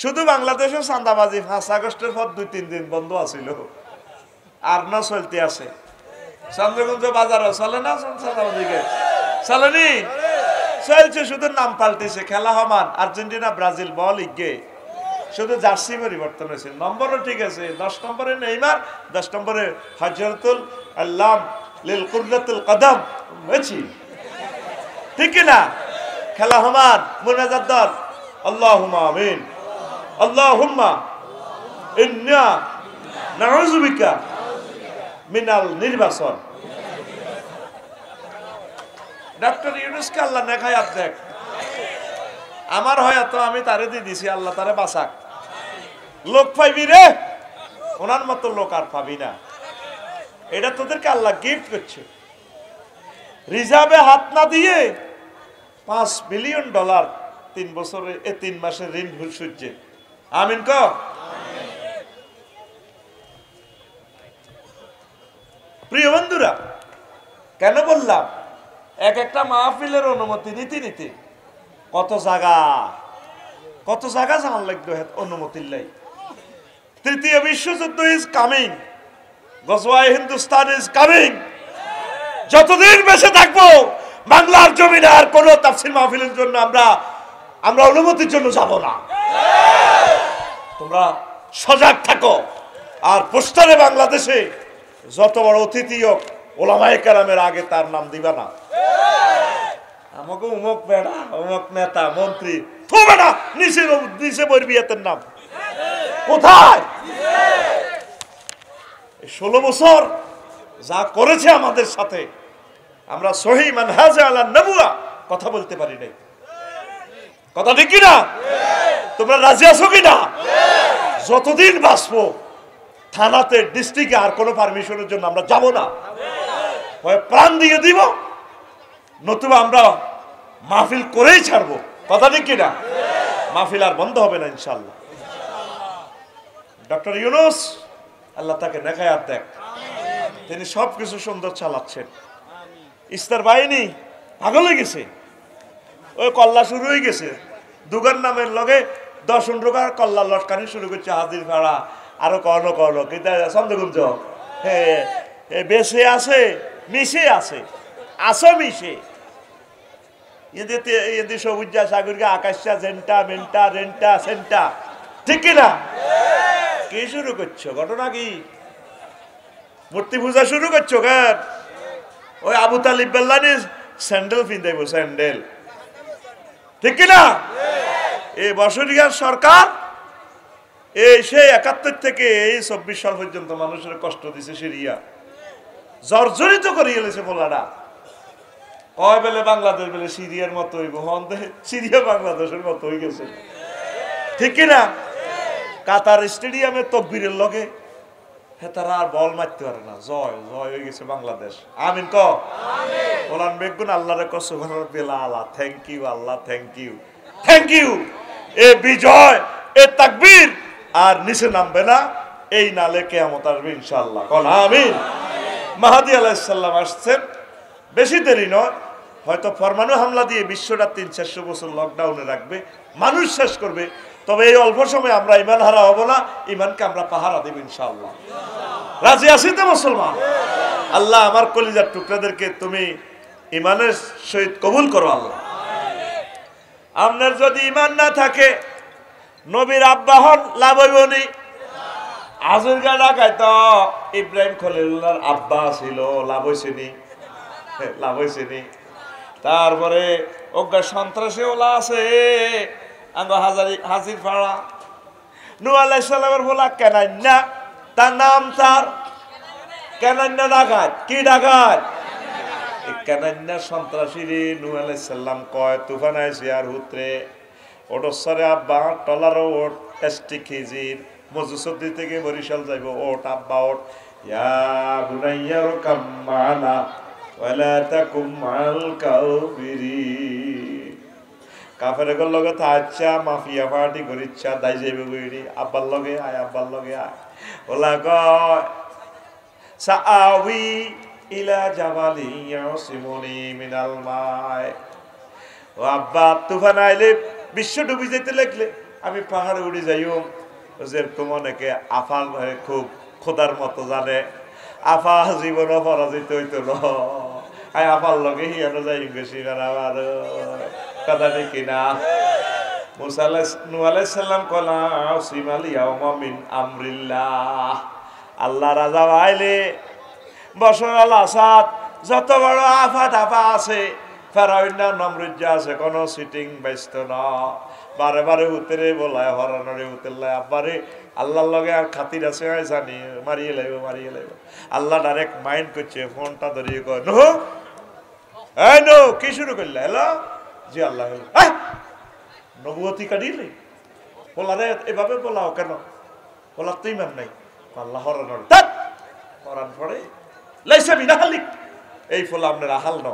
শুধু বাংলাদেশে চাঁদাবাজি 5 আগস্টের পর 2-3 দিন বন্ধ আছিল, আর না চলতে আছে। চন্দ্রগঞ্জ বাজারে চলে না চাঁদাবাজিকে? চলেনি? চলছে, শুধু নাম পাল্টেছে। খেলা সমান, আর্জেন্টিনা ব্রাজিল বল ইগে, শুধু জার্সি পরিবর্তন হয়েছে। নম্বরও ঠিক আছে, 10 নম্বরে নেইমার, 10 নম্বরে হযরতুল আল্লাম লিল কুররাতুল কদম মেসি, ঠিক কি না? খেলা সমান, মুনাজাত দর আল্লাহুম্মা আমিন, আল্লাহুম্মা ইন্না নাউযু বিকা মিনাল নির্বাচন। ডক্টর ইউনূসকে আল্লাহ নেখায়াত দেখ। আমার হয়ত আমি তারে দিয়ে দিছি, আল্লাহ তারে বাঁচাক। লোক পাইবি রে, ওনার মতো লোক আর পাবি না। এটা তোদেরকে আল্লাহ গিফট করছে। রিজার্ভে হাত না দিয়ে $5 বিলিয়ন 3 বছরে 3 মাসের ঋণ সূর্যে। আমিন ক। প্রিয় বন্ধুরা, কেন বললাম এক একটা মাহফিলের অনুমতি নিতে নিতে কত জায়গা জানার লাগবে অনুমতির লাই। তৃতীয় বিশ্বযুদ্ধ ইজ কামিং, গজওয়ায়ে হিন্দুস্তান ইজ কামিং। যতদিন বেঁচে থাকবো বাংলার জমিনে আর কোন তাফসীর মাহফিলের জন্য আমরা অনুমতির জন্য যাব না। তোমরা সজাগ থাকো। আর পোস্টারে বাংলাদেশে যত বড় অতিথি হোক, ওলামায়ে কেরামের আগে তার নাম দিবা না। আমাকে অমুক বেড়া, অমুক নেতা, মন্ত্রী, তো বেড়া নিচে বলবি এতের নাম কোথায়? 16 বছর যা করেছে আমাদের সাথে, আমরা সহি মানহাজে আলা নবুয়া কথা বলতে পারি নাই। কথা ঠিক কিনা? তোমরা রাজি আছো কিনা? যতদিন বাঁচবো থানাতে, ডিস্ট্রিক্টে আর কোনো পারমিশনের জন্য আমরা যাব না। হয় প্রাণ দিয়ে দিব, নতুবা আমরা মাহফিল করেই ছাড়বো। কথা ঠিক কিনা? মাহফিল আর বন্ধ হবে না ইনশাআল্লাহ। ডক্টর ইউনূস আল্লাহ তাকে নেখায়াত দেখ, তিনি সবকিছু সুন্দর চালাচ্ছেন। ইস্তার বাহিনী পাগল হয়ে গেছে, ওই কল্লা শুরু হয়ে গেছে। দুগান নামের লগে 10 টাকার কল্লা লটকানি শুরু করছে। হাজির ভাড়া আরো কর্ণ কিন্তু চন্দ্রগুঞ্জ বেশে আছে, মিশে আছে, আসো মিশে এদের সবুজা সাগরকে আকাশা জেন্টা মেন্টা রেন্টা সেন্টা, ঠিক কিনা? কি শুরু করছো? ঘটনা কি? মূর্তি পূজা শুরু করছো কেন? ওই আবু তালিব বেল্লানি স্যান্ডেল পিন্ধাইব, স্যান্ডেল, ঠিক কিনা? এই বছরিয়ার সরকার সেই 71 থেকে এই 24 সাল পর্যন্ত মানুষের কষ্ট দিছে। সিরিয়া জর্জরিত করে এলেছে বলাটা। কয় বেলে বাংলাদেশ বেলে সিরিয়ার মতো হইব, সিরিয়া বাংলাদেশের মতো হয়ে গেছে, ঠিক কিনা? কাতার স্টেডিয়ামে তকবীরের লগে হেতারা আর বল মারতে পারে না। জয় জয় হয়ে গেছে বাংলাদেশ। আমিন ক। ওলান বেগুন আল্লাহরে কসম বেলা Allah, thank you Allah, thank you, thank you. এ বিজয়, এ তাকবীর আর নিচে নামবে না, এই নালে কিয়ামত আসবে ইনশাআল্লাহ। কোন আমিন। মাহদী আলাইহিস সালাম আসছেন, বেশি দেরি নয়। হয়তো পরমাণু হামলা দিয়ে বিশ্বটা 300-400 বছর লকডাউনে রাখবে, মানুষ শেষ করবে। তবে এই অল্প সময় আমরা ইমান হারা হব না, ইমানকে আমরা পাহারা দেব ইনশাআল্লাহ। রাজি আছি তো মুসলমান? আল্লাহ আমার কলিজার টুকরাদেরকে তুমি ইমানের সহিত কবুল করো আল্লাহ। আপনার যদি ইমান না থাকে, নবীর আব্বা হন, লাভ হইব নি। আজের গা ঢাকায় তো ইব্রাহিম খলিলুল্লাহর আব্বা ছিল, লাভ হয়েছে নি? লাভ হয়েছে নি? তারপরে অজ্ঞা সন্ত্রাসী ওলা আছে হাজির ফাড়া। নূহ আলাইহিস সালামের বলা কেনান্না, তার নাম তার কেনান্না ডাকাত। কি ডাকাত? কেনান্না সন্ত্রাসী রে। নূহ আলাইহিস সালাম কয় তুফান আইছে আর হুতরে ওটসরে আব্বা টলারো ওট এসটি খিজির মজুসদ্দি থেকে বরিশাল যাইব, ওট আব্বা ওট। ইয়া বুনাইয়া রকাম মানা ওয়ালা তাকুম মাল কাফিরিন। কাফেরের লগে আচ্ছা মাফিয়া পার্টি করিচ্ছা দাই যাইবে গইরি, আব্বার লগে আয়, আব্বার লগে আয়। ওলা কয় সাআবি ইলা জাবালি ইয়াসিমুনি মিনাল মায়। ও আব্বা তুফান আইলে বিশ্ব ডুবি যেতে লাগলে আমি পাহাড়ে উড়ে যাইও, যেরকম অনেকে আফা খুব খোদার মতো জানে, আফা জীবন পরাজিত হইতো না, আফার লগে হিয়ানো যাই গেছি আমার কথা ঠিক কিনা। মুসা নূহ আলাইহিস সালাম কলা সিমাল ইয়াউমা মিন আমরিল্লাহ, আল্লাহ রাজা আইলে বশর আল আসাদ যত বড় আফা টাফা আছে, ফেরাউন্না নমরুদ আছে, কোনো সিটিং ব্যস্ত না, বারে বারে উতরে বলায় হরানরে উতরলায় আব্বারে আল্লাহর লগে আর খাতির আছে জানি, মারিয়ে লাইব। আল্লাহ ডাইরেক্ট মাইন্ড করছে, ফোনটা ধরিয়ে কয় নো, এই নো কি শুরু করলে? হ্যালো জি আল্লাহ, নবুয়তি কাটিলে বলারে এভাবে বলাও কেন? বলার তো ইমান নাই। আল্লাহ হরানরে হরান পড়ে লাইসা বিনাহালিক, এই ফোলা আপনার আহাল ন,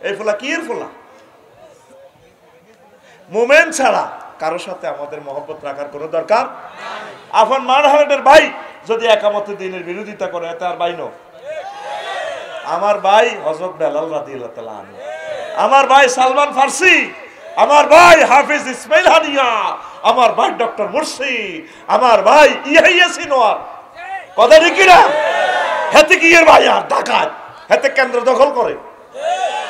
এই ফোলা কি এর ফোলা? মোমেন ছাড়া কারো সাথে আমাদের মহব্বত রাখার কোনো দরকার। আফান মানহারের ভাই যদি একামতে দিনের বিরোধিতা করে, এতে আর ভাই ন। আমার ভাই হযরত বেলাল রাদিয়াল্লাহু তাআলা আনহু, আমার ভাই সালমান ফার্সি, আমার ভাই হাফিজ ইসমাইল হানিয়া, আমার ভাই ডক্টর মুর্শি, আমার ভাই ইয়াহিয়া সিনোয়ার, কথা ঠিক না? হেতে কি এর ভাই আর ডাকাত, হেতে কেন্দ্র দখল করে,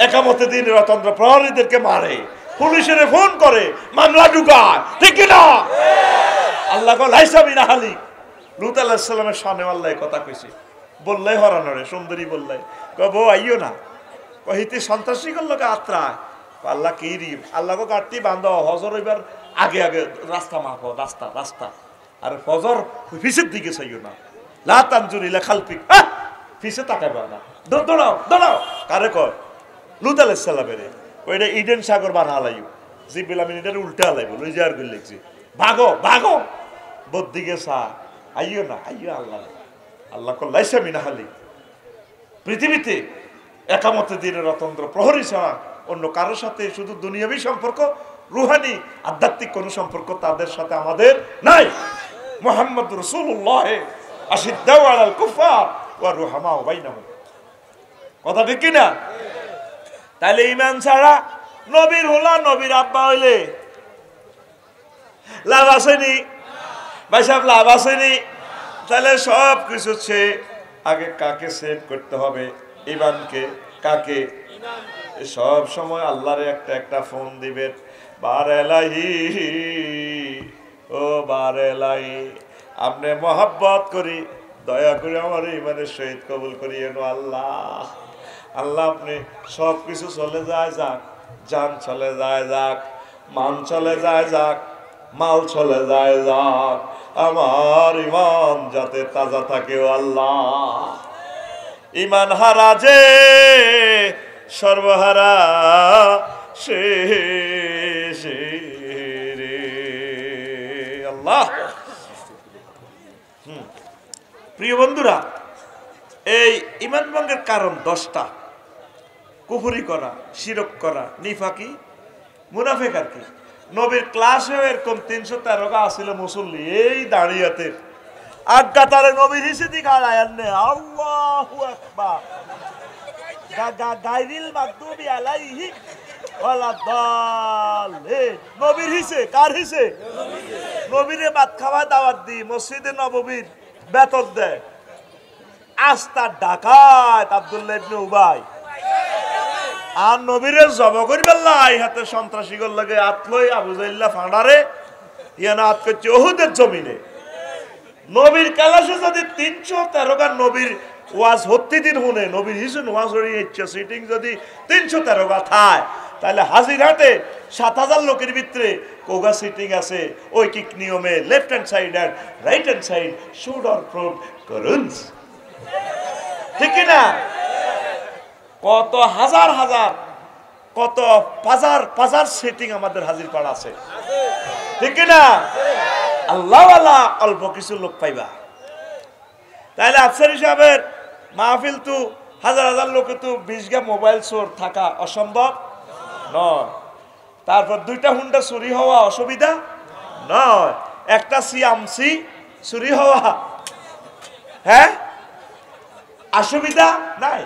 একামতে দিনের অতন্ত্র প্রহরীদেরকে মারে, পুলিশের ফোন করে, মামলা ঢুকায়, ঠিক না? আল্লাহ কো লাইসা বিনাহালিক। লূত আলাইহিস সালামের শানে আল্লাহ কথা কইছে, বললাই হরানরে সুন্দরী বললাই কব আইও না, কহিতে সন্ত্রাসী করলো আত্রা। আল্লাহ কি রি, আল্লাহ কো কাটতি বান্ধ, হজর হইবার আগে আগে রাস্তা মাপো, রাস্তা রাস্তা, আর ফজর পিছের দিকে চাইও না, লা তানজুর ইলা খালফিক, পিছে তাকাইবা না, দৌড়াও দৌড়াও। কারে কয়? লূত আলাইহিস সালামের। ওইটা ইডেন সাগর বানা হালাইও, জিব্রাইল আমিন এটার উল্টা হালাইব, লইজার কই লিখছি ভাগো ভাগো, বদ্দিকে সা আইও না, আইও আল্লাহ। আল্লাহ কো লাইসা মিনাহালি, পৃথিবীতে একামতে দিনের অতন্ত্র প্রহরী ছাড়া অন্য কারোর সাথে শুধু দুনিয়াবী সম্পর্ক, রুহানি আধ্যাত্মিক কোন সম্পর্ক তাদের সাথে আমাদের নাই। মুহাম্মদ রাসূলুল্লাহ আশিদ্দাউ আলাল কুফার ওয়া রুহামাউ বাইনাহুম, কথা ঠিক কি না? তাইলে ঈমান ছাড়া নবীর হোলা, নবীর আব্বা হইলে লাভ আসেনি ভাই সাহেব, লাভ আসেনি। তাহলে সব কিছু আগে কাকে সেভ করতে হবে? ঈমানকে। কাকে? সব সময় আল্লাহর একটা ফোন দিবেন, বারেলাহি ও বারেলাহি, আপনি মহাব্বত করি, দয়া করে আমার ঈমানের সহিত কবুল করিয়েন আল্লাহ। আল্লাহ আপনি সব কিছু চলে যায় যাক, জান চলে যায় যাক, মান চলে যায় যাক, মাল চলে যায় যাক, আমার ঈমান যাতে তাজা থাকে আল্লাহ। ঈমান হারা যে সর্বহারা সে রে আল্লাহ। প্রিয় বন্ধুরা, এই ঈমান ভঙ্গের কারণ 10টা। কুফরি করা, শিরক করা, নিফাকি, মুনাফিক। আর কি নবীর ক্লাসেও এরকম 313 আসিল মুসল্লি, এই দাঁড়িয়াতে আজ্ঞা তারে নবীর হিসে দিঘাড়ায় আননে আল্লাহু আকবার, গায়রিল মাগদুবি আলাইহিম ওয়ালা দাল্লিন। নবীর হিসে, কার হিসে? নবীরে ভাত খাওয়া দাওয়াত দি, মসজিদে নববীর বেতন দেয়। আস্তা ডাকাত আব্দুল্লাহ ইবনে উবাই, আর নবীরে জব করিবার লাই হাতে সন্ত্রাসী গর লাগে আতলই আবু জাইল্লা ফাঁড়ারে ইয়ানা আত করছে ওহুদের জমিনে। নবীর ক্লাসে যদি 313 নবীর ওয়াজ হত্যি দিন শুনে, নবীর হিসেবে ওয়াজ হয়ে ইচ্ছা সিটিং যদি 313 থায়, তাহলে হাজিরহাটে 7000 লোকের ভিতরে কোগা সিটিং আছে ঐকিক নিয়মে, লেফট হ্যান্ড সাইড আর right hand side should or prove করুন, ঠিক না? কত হাজার হাজার, কত পাজার সেটিং আমাদের হাজির পাড়া আছে, ঠিক না? আল্লাহ অল্প কিছু লোক পাইবা। তাইলে আফসারি সাহেবের মাহফিল তো হাজার হাজার লোকে তো 20 গা মোবাইল চোর থাকা অসম্ভব নয়। তারপর 2টা হুন্ডা চুরি হওয়া অসুবিধা নয়, একটা সিএমসি চুরি হওয়া হ্যাঁ অসুবিধা নাই।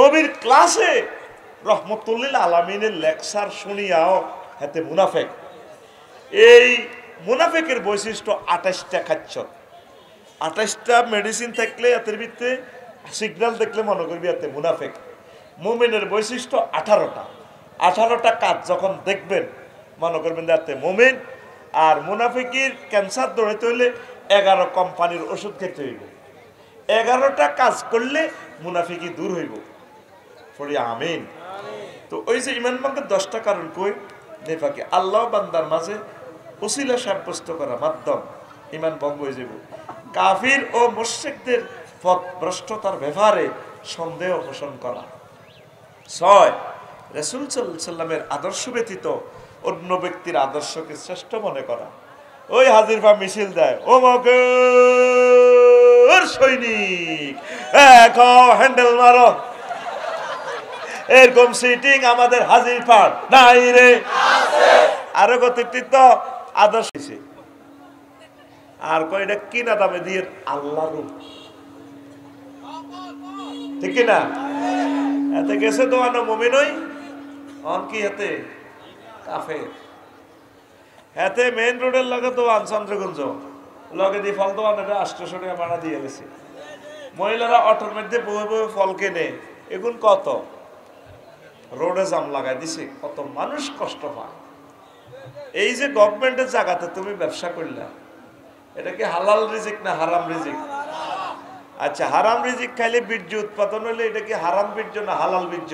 নবীর ক্লাসে রহমতুল্লিল আলামিনের লেকচার শুনিয়াও হাতে মুনাফেক, এই মুনাফিকের বৈশিষ্ট্য 28টা খাচ্ছ, 28টা মেডিসিন থাকলে এতের ভিতরে সিগন্যাল দেখলে মনে করবি এতে মুনাফিক। মুমিনের বৈশিষ্ট্য 18টা, 18টা কাজ যখন দেখবেন মনে করবেন এতে মুমিন। আর মুনাফিকের ক্যান্সার দৌড়াইতে হইলে 11 কোম্পানির ওষুধ খেতে হইব, 11টা কাজ করলে মুনাফিকি দূর হইব। পড়ি আমিন। তো ওই যে ইমান ভাঙার 10টা কারণ কই নেফাকি আল্লাহ বান্দার মাঝে উসিলা সাব্যস্ত করা মাধ্যম ইমান ভঙ্গ হয়ে যাব। কাফির ও মুশরিকদের পথভ্রষ্টতার ব্যাপারে সন্দেহ পোষণ করা। 6 রাসূল সাল্লাল্লাহু আলাইহি সাল্লামের আদর্শ ব্যতীত অন্য ব্যক্তির আদর্শকে শ্রেষ্ঠ মনে করা। ওই হাজির পা মিছিল দেয়, ও মগর সৈনিক হ্যান্ডেল মারো, এরকম সিটিং আমাদের হাজির পার নাই রে। আরো কতৃত্ব আদর্শ আর কয়টা কিনা দামে দিয়ে আল্লাহ রূপ, ঠিক না? এতে গেছে তো আনো মুমিন হই অন কি হাতে কাফের। হাতে মেইন রোডের লগে তো আন চন্দ্রগঞ্জ লগে দিয়ে ফল তো আনে 800 টাকা ভাড়া দিয়ে গেছে। মহিলারা অটোর মধ্যে বয়ে বয়ে ফল কেনে, এখন কত রোডে জাম লাগাই দিছে, কত মানুষ কষ্ট পায়। এই যে গভর্নমেন্টের জায়গাতে তুমি ব্যবসা করলা, এটা কি হালাল রিজিক না হারাম রিজিক? আচ্ছা, হারাম রিজিক খাইলে বীর্য উৎপাদন হইলে এটা কি হারাম বীর্য না হালাল বীর্য?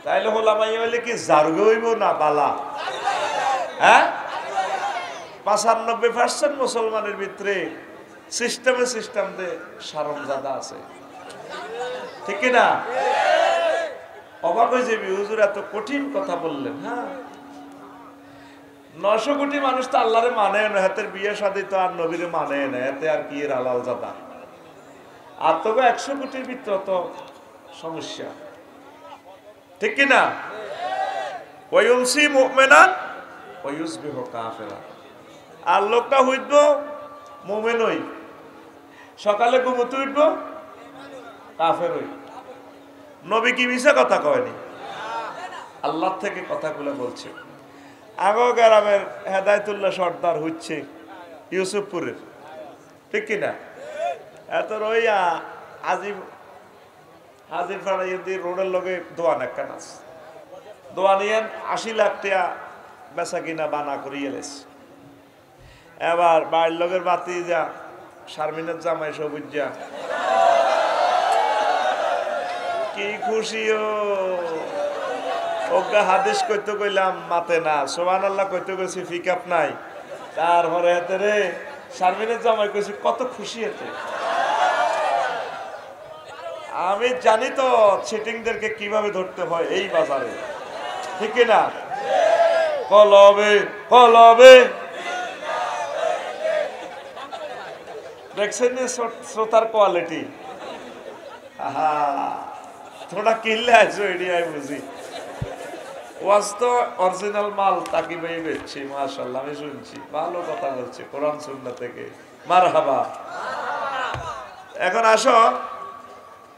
তাইলে হোলামাই হইলে কি জারগে হইব না বালা? হ্যাঁ, 95% মুসলমানের ভিতরে সিস্টেম দিয়ে সারমজাদা আছে, ঠিক না? অবাক হয়ে যাবি, হুজুর এত কঠিন কথা বললেন। হ্যাঁ, 900 কোটি মানুষ তো আল্লাহরে মানে না, হাতের বিয়ে শাদী তো আর নবীরে মানে না, এতে আর কি হালাল জাদা। আর তবে 100 কোটির ভিতরে তো সমস্যা, ঠিক কিনা? ওয়ায়ুমসি মুমিনান ওয়ায়ুসবিহু কাফিরা। আর লোকটা হইব মুমিন হই, সকালে ঘুমোতে উঠব কাফের হই। নবী কি মিছা কথা কয়নি, আল্লাহ থেকে কথাগুলো বলছে। আগো গ্রামের হেদায়েতুল্লাহ সর্দার হচ্ছে ইউসুফপুরের, ঠিক কিনা? এত রইয়া হাজির ফাড়া রোডের লগে দোয়ান একটা নাচ দোয়া নিয়ে 80 লাখ টাকা বেচা কিনা বানা করিয়ে এলেছে। এবার বাড়ির লগের বাতি যা শারমিনের জামাই সবুজ যা কি খুশি ওকে হাদিস কইতে কইলাম মাতে না, সুবহানাল্লাহ কইতে কইছি পিকআপ নাই। তারপরে এতে রে শারমিনের জামাই কইছি কত খুশি হতে। আমি জানি তো চিটিংদেরকে কিভাবে ধরতে হয় এই বাজারে, ঠিক না? কলবে কলবে দেখছেন শ্রোতার কোয়ালিটি। থোড়া কিনলে আছো এডিয়াই বুঝি। ওয়াজ তো অরিজিনাল মাল তাকি ভাই বেচছি, মাশাআল্লাহ আমি শুনছি ভালো কথা বলছে কোরআন সুন্নাহ থেকে, মারহাবা। এখন আসো,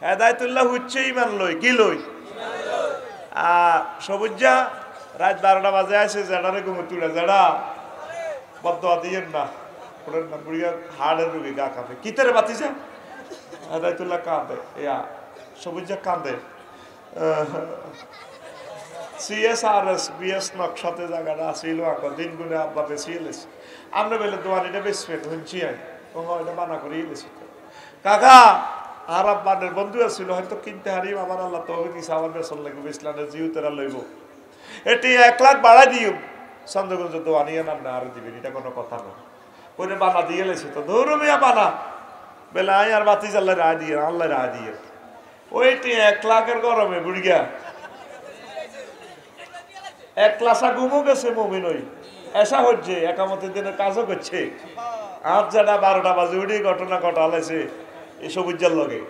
হেদায়েতুল্লাহ হচ্ছে ইমান লই, কি লই? সবুজা রাত 12টা বাজে আছে, জেডারে ঘুমে তুলে জেডা বদয়া দিয়েন না, ওটার না বুড়িয়া হাড়ের রুগী গা কাঁপে। কিতের বাতি যা হেদায়েতুল্লাহ কাঁদে, ইয়া সবুজা কাঁদে। CSRS BS নকশাতে জায়গাটা আসিল আঁকা দিন গুনে আব্বা বেশি এলেছে। আমরা বেলে দোয়ানিটা বেশি শুনছি আমি ওটা বানা করে এলেছি। কাকা আর আব্বানের বন্ধু আছিল, হয়তো কিনতে হারিম আমার আল্লাহ তবে দিছে আমার বেসন লাগবে ইসলামের জিউতেরা লইব। এটি 1 লাখ বাড়াই দিও চন্দ্রগঞ্জ দোয়ানিয়া নাম না আর দিবেন, এটা কোনো কথা না। ওইটা বানা দিয়ে এলেছে তো ধরো মিয়া বানা বেলা আই আর বাতি জ্বাল্লাই রায় দিয়ে আল্লাহ রায় দিয়ে ওইটি 1 লাখের গরমে বুড়িয়া 1 লাখা ঘুমও গেছে মুমিন ওই এসা হচ্ছে একামতের দিনের কাজও করছে। আজ যারা 12টা বাজে উঠে ঘটনা ঘটালেছে এই সবুজের লগে।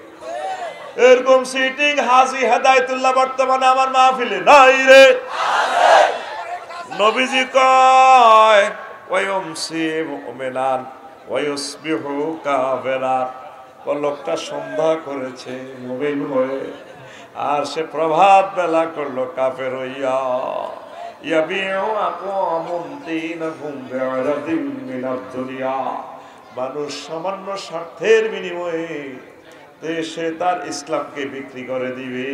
এরকম সিটিং হাজি হেদায়েতুল্লাহ বর্তমানে আমার মাহফিলে নাই রে। নবীজি কয় ওয়ায়ুমসি মুমিনান ওয়ায়ুসবিহু কাফিরা, ও লোকটা সন্ধ্যা করেছে মুমিন হয়ে আর সে প্রভাত বেলা করলো কাফের হইয়া। ইয়াবিউ আকওয়ামুন দীনাহুম বিআরাদিন মিনাদ দুনিয়া। মানুষ সামান্য স্বার্থের বিনিময়ে দেশে তার ইসলামকে বিক্রি করে দিবে।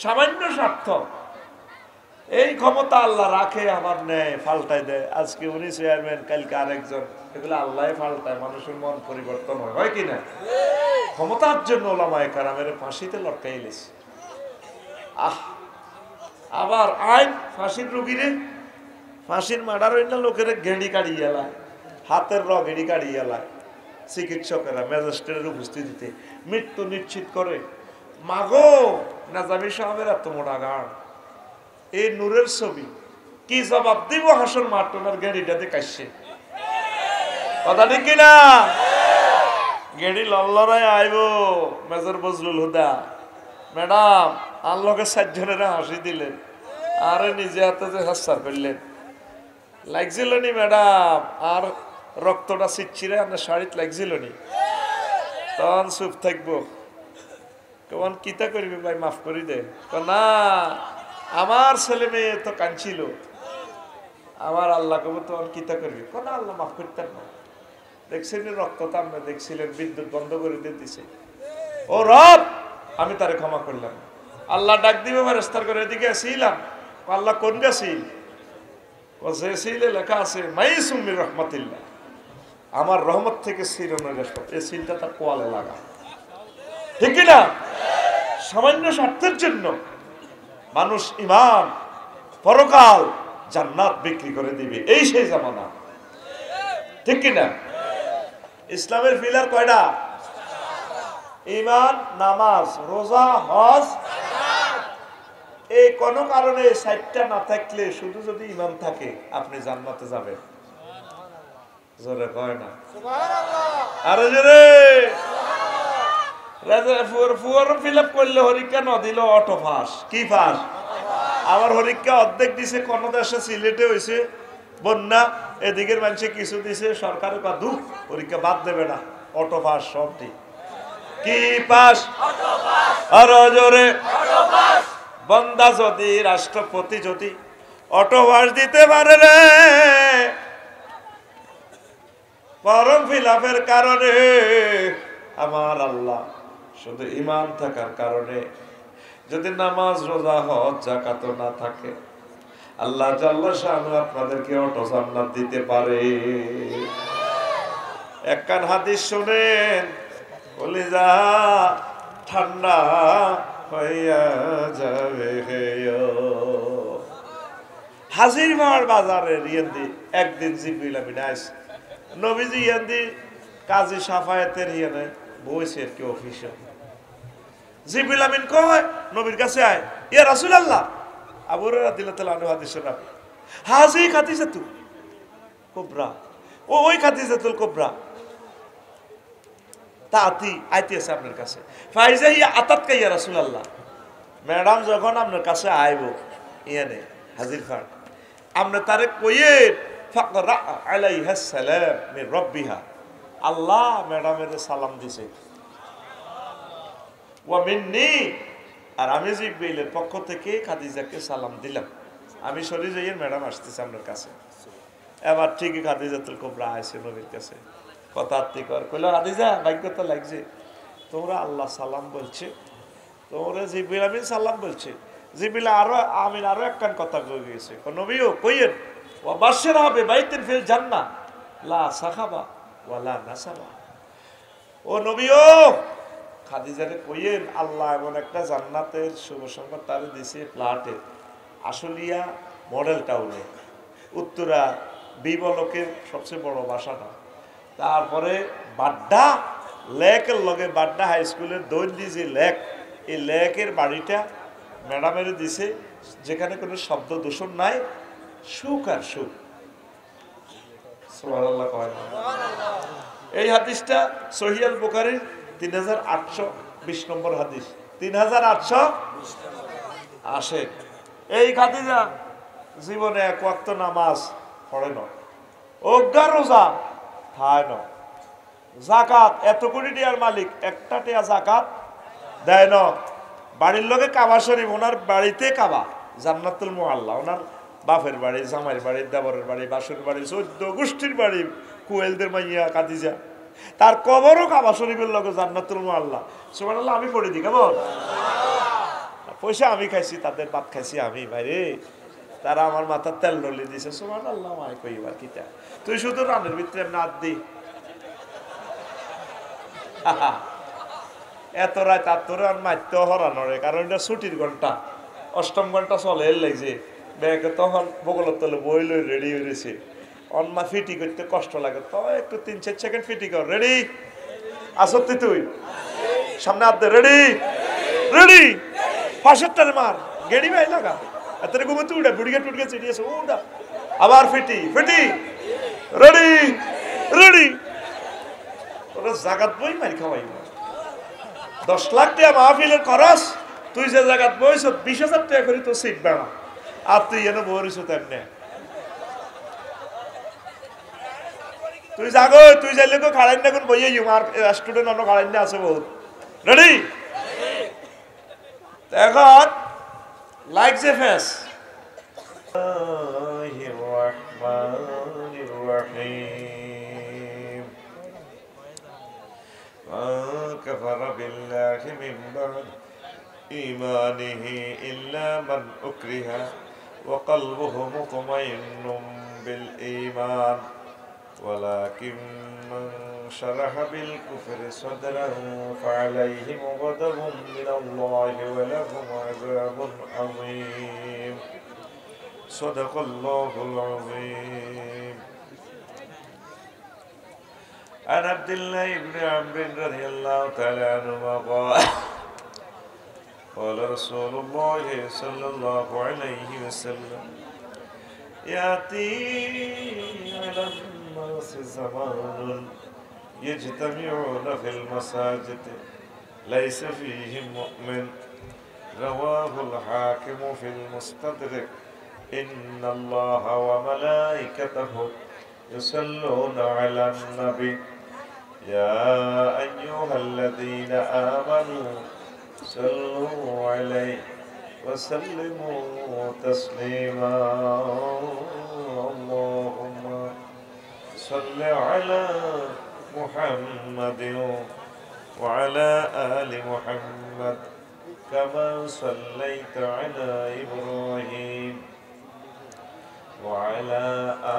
সামান্য স্বার্থ। এই ক্ষমতা আল্লাহ রাখে, আমার নেয়, পাল্টাই দেয়। আজকে উনি চেয়ারম্যান, কালকে আরেকজন। এগুলো আল্লাহ পাল্টায়, মানুষের মন পরিবর্তন হয় কি না? ক্ষমতার জন্য ওলামায়ে কেরামের ফাঁসিতে লটকাইলেছে। আবার আইন ফাঁসির রুগীরে, ফাঁসির মার্ডার হইল লোকের গেড়ি কাড়িয়ে এলায়, হাতের গেড়ি কাড়িয়ে এলায়। চিকিৎসকেরা ম্যাজিস্ট্রেটের উপস্থিতিতে মৃত্যু নিশ্চিত করে। মাগো নাজামি সাহেবের এত মোটা গান, এই নূরের ছবি, কি জবাব দিব হাসর মাঠ? ওনার গেড়িটাতে কাশছে, কথা ঠিক কিনা? গেড়ি লল্লরায় আইব মেজর বজলুল হুদা, ম্যাডাম আল্লোকে 60 জনেরা হাসি দিলেন, আরে নিজে হাতে যে হাস্যার করলেন, লাগছিল নি ম্যাডাম? আর রক্তটা ছিটছিরে আপনার শাড়িতে লাগছিল নি? তখন চুপ থাকবো, কেমন কিতা করবি ভাই, মাফ করি দে। না, আমার ছেলে মেয়ে তো কাঁদছিল, আমার আল্লাহ কব তখন কিতা করবি? না, আল্লাহ মাফ করতেন না। দেখছিলেন রক্তটা, আপনি দেখছিলেন বিদ্যুৎ বন্ধ করে দিয়ে দিছে। ও রব, আমি তারে ক্ষমা করলাম। আল্লাহ ডাক দিবে ফেরেশতার করে, এদিকে আসিলাম। আল্লাহ কোন গাছিল? যে সিলে লেখা আছে মাইসুম মির রাহমাতিল্লাহ, আমার রহমত থেকে সিল অনুযায়ী, এই সিলটা তার কোয়ালে লাগা, ঠিক কিনা? সামান্য স্বার্থের জন্য মানুষ ঈমান, পরকাল, জান্নাত বিক্রি করে দিবে। এই সেই জামানা, ঠিক কিনা? ইসলামের পিলার কয়টা? ঈমান, নামাজ, রোজা, হজ। এই কোন কারণে 60টা না থাকলে, শুধু যদি ঈমান থাকে, আপনি জান্নাতে যাবেন। জোরে কয় না সুবহানাল্লাহ? আরে জোরে। ফুয়ার ফিল আপ করলে হরিকা ন দিল অটো ফাঁস, কি ফাঁস? আবার হরিকা অর্ধেক দিছে, কোন দেশে সিলেটে হয়েছে বন্যা, এদিকের মানুষে কিছু দিছে, সরকারের কাদু পরীক্ষা বাদ দেবে না, অটো পাস সব ঠিক। কি পাস? আরো জোরে। বন্দা যদি, রাষ্ট্রপতি যদি অটো পাস দিতে পারে রে, ফর্ম ফিল আপের কারণে, আমার আল্লাহ শুধু ঈমান থাকার কারণে, যদি নামাজ, রোজা, হজ, যাকাত না থাকে, আল্লাহ জাল্লা শানু আপনাদেরকে অটো জান্নাত দিতে পারে। একখান হাদিস শুনেন, কলিজা ঠান্ডা হইয়া যাবে। হাজির মার বাজারে ইয়ান্দি একদিন জিবরিল আমিন আইছে, নবীজি ইয়ান্দি কাজী সাফায়েতের ইয়ানে বইছে কি অফিসে। জিবরিল আমিন কয় নবীর কাছে আয়, ইয়া রাসূলুল্লাহ। আবু হুরায়রা রাদিয়াল্লাহু আনহু হাদিসে রাখে, হাজি খাদিজাতু কুবরা, ওই খাদিজাতুল কুবরা তাতি আইতেছে আপনার কাছে। ফাইজা ইয়া আতাতকা ইয়া রাসূলুল্লাহ, ম্যাডাম যখন আপনার কাছে আইব ইয়ানে হাজির খান, আপনি তারে কইয়ে ফাকরা আলাইহা সালাম মির রাব্বিহা, আল্লাহ ম্যাডামের সালাম দিছে, ওয়া মিন্নি, আর আমি জিবরিলের পক্ষ থেকে খাদিজাকে সালাম দিলাম। আমি সরি যাই, ম্যাডাম আসতেছে আপনার কাছে। এবার ঠিকই খাদিজাতুল কুবরা আইছে নবীর কাছে, কথা কর কইল, খাদিজা ভাগ্য তো লাগছে, তোমরা আল্লাহ সালাম বলছে, তোমরা জিবরিল আমিন সালাম বলছে। জিবরিল আরো একখান কথা কই গেছে, নবীও কইয়েন, ওয়া বাশশির হবে বাইতিন ফিল জান্নাহ লা সাখাবা ওয়া লা নাসাবা। ও নবীও খাদিজারে কইয়েন, আল্লাহ এমন একটা জান্নাতের শুভ সংবাদ তারে দিছে, ফ্ল্যাটে, আশুলিয়া মডেল টাউনে, উত্তরা বিবলকের সবচেয়ে বড় বাসাটা, তারপরে বাড্ডা লেকের লগে, বাড্ডা হাই স্কুলের দৈন্দি যে লেক, এই লেকের বাড়িটা ম্যাডামের দিছে, যেখানে কোনো শব্দ দূষণ নাই, সুখ আর সুখ। সুবহানাল্লাহ কয় না? এই হাদিসটা সহিহ আল বুখারীর 3820 নম্বর হাদিস, 3820 আসে। এই খাদিজা জীবনে এক ওয়াক্ত নামাজ পড়ে না, অজ্ঞা রোজা খায় না, জাকাত এত কোটি টিয়ার মালিক, একটা টিয়া জাকাত দেয় না। বাড়ির লোকে কাবা শরীফ, ওনার বাড়িতে কাবা, জান্নাতুল মুআল্লা, ওনার বাপের বাড়ি, জামাইয়ের বাড়ি, দেবরের বাড়ি, বাসুর বাড়ি, 14 গোষ্ঠীর বাড়ি, কুয়েলদের মাইয়া খাদিজা, তার কবরও কাবা শরীফের লগে জান্নাতুল মুআল্লা। সুবহানাল্লাহ। আমি পড়ে দিই কেমন? পয়সা আমি খাইছি, তাদের ভাত খাইছি আমি, ভাইরে তারা আমার মাথার তেল ডলি দিছে। সুবহানাল্লাহ। মাই কইবার কিটা, তুই শুধু রানের ভিতরে নাচ দি। এত রাত আর তোর আর মারতেও হরানোরে, কারণ এটা ছুটির ঘন্টা, অষ্টম ঘন্টা চলে এর লাগছে। ব্যাগে তখন বগলের তলে বই লই রেডি হয়েছে। অনমা ফিটি করতে কষ্ট লাগে, তো একটু 3-4 সেকেন্ড ফিটি কর। রেডি আসতি তুই সামনে আদে, রেডি রেডি, ফাঁসেরটারে মার, গেড়ি ভাই লাগা, এত ঘুমোতে উঠে বুড়িকে টুটকে চিড়িয়েছে উঠা, আবার ফিটি ফিটি, রেডি রেডি। ওরা জাগাত বই মারি খাওয়াই 10 লাখ টাকা মাহফিলের খরচ, তুই যে জায়গাত বইছ 20,000 টাকা করে তো সিট বেড়া, আর তুই এনে বইছ তেমনে। তুই জাগো, তুই যাইলে তো খাড়াই না কোন বইয়ে আর স্টুডেন্ট অন্য খাড়াই না আছে বহুত। রেডি? এখন লাইক যে ফেস كفر بالله من بعد إيمانه إلا من أكره وقلبه مطمئن بالإيمان ولكن من شرح بالكفر صدرا فعليهم غضب من الله ولهم عذاب عظيم صدق الله العظيم. عن عبد الله بن عمرو رضي الله تعالى عنهما قال قال رسول الله صلى الله عليه وسلم يأتي على الناس زمان يجتمعون في المساجد ليس فيهم مؤمن رواه الحاكم في المستدرك. إن الله وملائكته يصلون على النبي يا أيها الذين آمنوا صلوا عليه وسلموا تسليما. اللهم صل على محمد وعلى آل محمد كما صليت على إبراهيم وعلى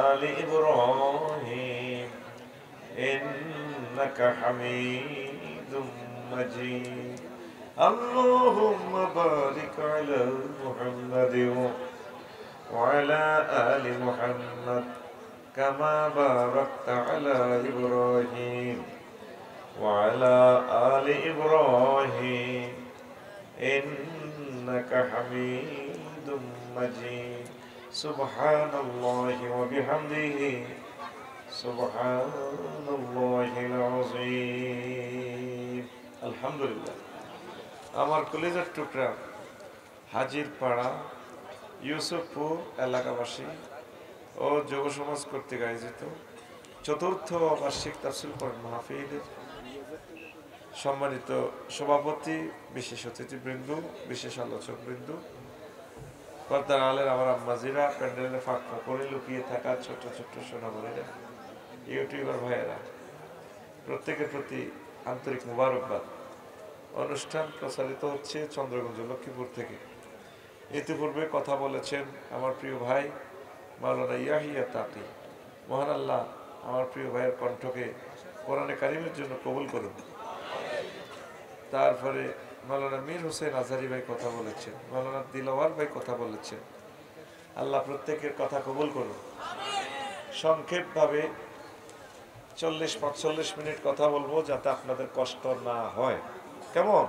آل إبراهيم إنك حميد مجيد. اللهم بارك على محمد وعلى آل محمد كما باركت على إبراهيم وعلى آل إبراهيم إنك حميد مجيد. سبحان الله وبحمده سبحان الله العظيم. الحمد لله. আমার কলেজের টুকরা হাজির পাড়া ইউসুফপুর এলাকাবাসী ও যুব সমাজ কর্তৃক আয়োজিত ৪র্থ বার্ষিক তাফসীর কোরআন মাহফিলের সম্মানিত সভাপতি, বিশেষ অতিথিবৃন্দ, বিশেষ আলোচকবৃন্দ, পর্দার আলের আমার আম্মাজিরা, প্যান্ডেলের ফাঁক করে লুকিয়ে থাকা ছোট ছোট সোনামণিরা, ইউটিউবার ভাইয়েরা, প্রত্যেকের প্রতি আন্তরিক মুবারকবাদ। অনুষ্ঠান প্রচারিত হচ্ছে চন্দ্রগঞ্জ লক্ষ্মীপুর থেকে। ইতিপূর্বে কথা বলেছেন আমার প্রিয় ভাই মাওলানা ইয়াহিয়া তাকি। মহান আল্লাহ আমার প্রিয় ভাইয়ের কণ্ঠকে কোরআনে কারিমের জন্য কবুল করুন। তারপরে মাওলানা মীর হোসেন আজহারি ভাই কথা বলেছেন, মাওলানা দিলওয়ার ভাই কথা বলেছেন। আল্লাহ প্রত্যেকের কথা কবুল করুন। সংক্ষেপভাবে 40-45 মিনিট কথা বলবো, যাতে আপনাদের কষ্ট না হয়। কেমন?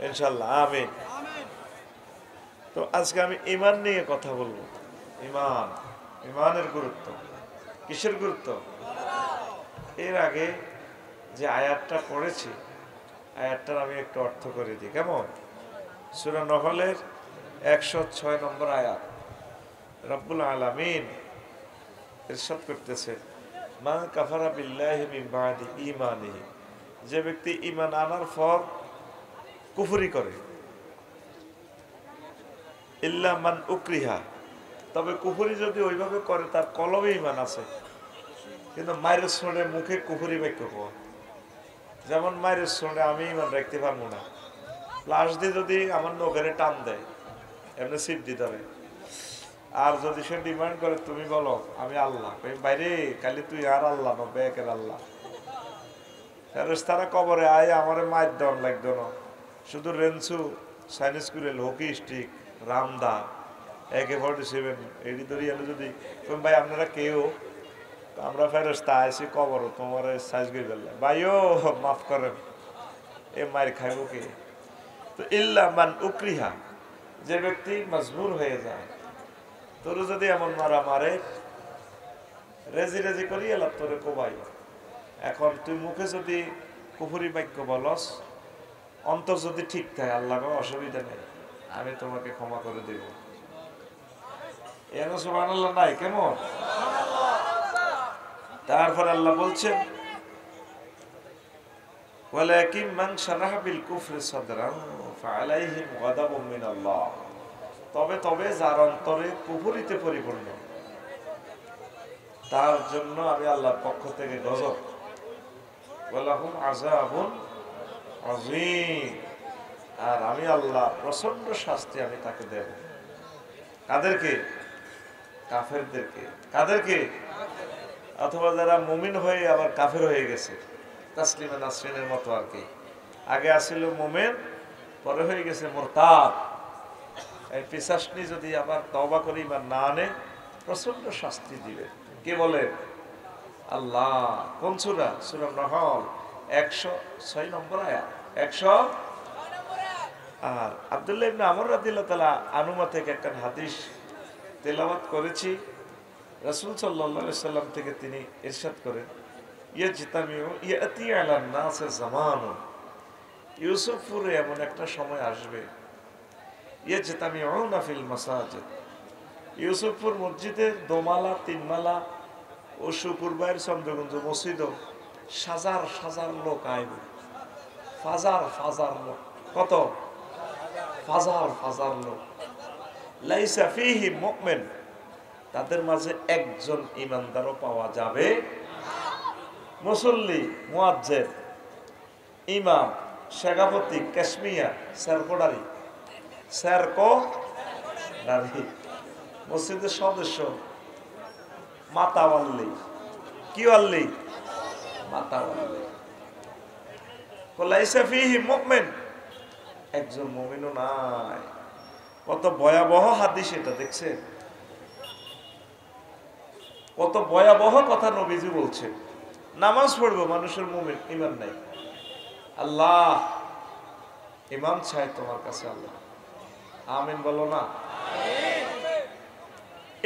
ইনশাল্লাহ, আমিন। তো আজকে আমি ঈমান নিয়ে কথা বলবো। ঈমান, ঈমানের গুরুত্ব। কিসের গুরুত্ব? এর আগে যে আয়াতটা পড়েছি, আয়াতটার আমি একটু অর্থ করে দিই। কেমন? সূরা নহলের 106 নম্বর আয়াত। রব্বুল আলামিন ইরশাদ করতেছে, মা কাফারা বিল্লাহি মিন বাদি ঈমানিহি, যে ব্যক্তি ঈমান আনার পর কুফরি করে, ইল্লা মান উকরিহা, তবে কুফরি যদি ওইভাবে করে তার কলবে ইমান আছে, কিন্তু মায়ের শুনে মুখে কুফরি বাক্য কয়। যেমন মায়ের শুনে আমি ইমান রাখতে পারবো না, লাশ দিয়ে যদি আমার নখেরে টান দেয় এমনি সিট দিতে হবে। আর যদি সে ডিমান্ড করে তুমি বলো আমি আল্লাহ, বাইরে খালি তুই আর আল্লাহ না বেকের আল্লাহ, তারা কবরে আয় আমার মায়ের দন লাগতো না, শুধু রেঞ্চু সাইনিস কুরেল হকি স্টিক রামদা AK-47 এটি ধরি এলো যদি তুমি ভাই আপনারা কেউ আমরা ফেরস্তা আইসি কবর তোমার সাইজ করে ফেললে ভাইও মাফ করেন, এ মায়ের খাইব কে? তো ইল্লা মান উকরিহা, যে ব্যক্তি মজবুর হয়ে যায়, তোর যদি এমন মারা মারে রেজি রেজি করি এলাম তোরে কোবাই। এখন তুই মুখে যদি কুফুরি বাক্য বলস, অন্তর যদি ঠিক থাকে আল্লাহ অসুবিধা নেই, আমি তোমাকে ক্ষমা করে দেব। এর সুবহানাল্লাহ নাই কেমন? তারপর আল্লাহ বলছেন ওয়ালাকিন মান শারাহা বিল কুফরি সাদরান ফাআলাইহিম গাদাবুম মিনাল্লাহ, তবে যার অন্তরে কুফরিতে পরিপূর্ণ তার জন্য আমি আল্লাহর পক্ষ থেকে গজব, ওয়ালাহুম আযাবুন আযীম, আর আমি আল্লাহ প্রচন্ড শাস্তি আমি তাকে দেব। কাদেরকে? কাফেরদেরকে। কাদেরকে? অথবা যারা মুমিন হয়ে আবার কাফের হয়ে গেছে, তাসলিমা নাসরিনের মতো আর কি, আগে আসছিল মুমিন পরে হয়ে গেছে মুরতাদ, এই পিশাচনি যদি আবার তওবা করি বা না আনে প্রচন্ড শাস্তি দিবে। কে বলে? আল্লাহ। কোন সূরা? সূরা নাহল 106 নম্বর আয়াত, 100। আর আব্দুল্লাহ ইবনে আমর রাদিয়াল্লাহু তাআলা আনুমা থেকে একটা হাদিস তেলাওয়াত করেছি, রাসূল সাল্লাল্লাহু আলাইহি সাল্লাম থেকে তিনি ইরশাদ করেন ইয়াজতামিউ ইয়াতি আলান নাস জামানুন, ইউসুফপুরে এমন একটা সময় আসবে, ইয়াজতামিউনা ফিল মাসাজিদ, ইউসুফপুর মসজিদের দোমালা তিনমালা ও শুকুরবার চন্দ্রগঞ্জ মসজিদও হাজার হাজার লোক আইবে, ফাজার লোক, কত? হাজার লোক। লাইসা ফীহি মুমিন, তাদের মাঝে একজন ইমানদারও পাওয়া যাবে। মুসল্লি, মুয়াজ্জিন, ইমাম, শেখাপতি, কাশ্মিয়া, সেরকোডারি, মসজিদের সদস্য, মাতাওয়াল্লি, কি ওয়াল্লি? মাতাওয়াল্লি। লাইসা ফীহি মুমিন, একজন মুমিনও নাই। কত ভয়াবহ হাদিস এটা, দেখছেন? কত ভয়াবহ কথা নবীজি বলছেন। নামাজ পড়বো মানুষের মুমিন, ঈমান নাই। আল্লাহ ঈমান চাই তোমার কাছে, আল্লাহ আমিন বলো না।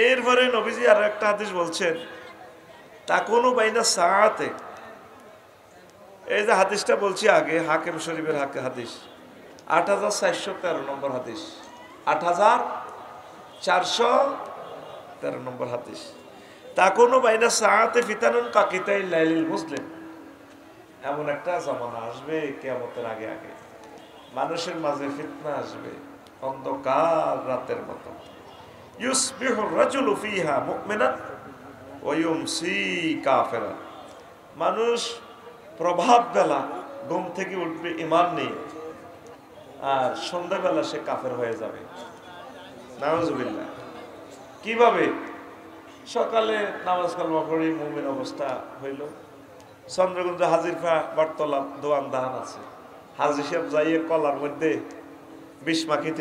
এরপরে নবীজি আর একটা হাদিস বলছেন তাকুনু বাইনা সাআতে, এই যে হাদিসটা বলছি আগে, হাকিম শরীফের হাদিস 8413 নম্বর হাদিস, 8413 নম্বর হাদিস। তাকুনু বাইনা সাআতে ফিতানুন কাকিতাই লাইলিল মুসলিম, এমন একটা জামানা আসবে কিয়ামতের আগে আগে, মানুষের মাঝে ফিতনা আসবে অন্ধকার রাতের মতো। ইউসবিহু রাজুলু ফিহা মুমিনান ওয়া ইউমসি কাফিরান, মানুষ প্রভাত বেলা ঘুম থেকে উঠবে ঈমান নিয়ে, আর সন্ধ্যাবেলা সে কাফের হয়ে যাবে। নাউজুবিল্লাহ। কিভাবে? সকালে নামাজ কালমা পড়ি মুমিন অবস্থা হইল, চন্দ্রগঞ্জ হাজিরফা বটতলা দোয়ান দাহান আছে, হাজি সাহেব যাইয়ে কলার মধ্যে বিষ মাখিতে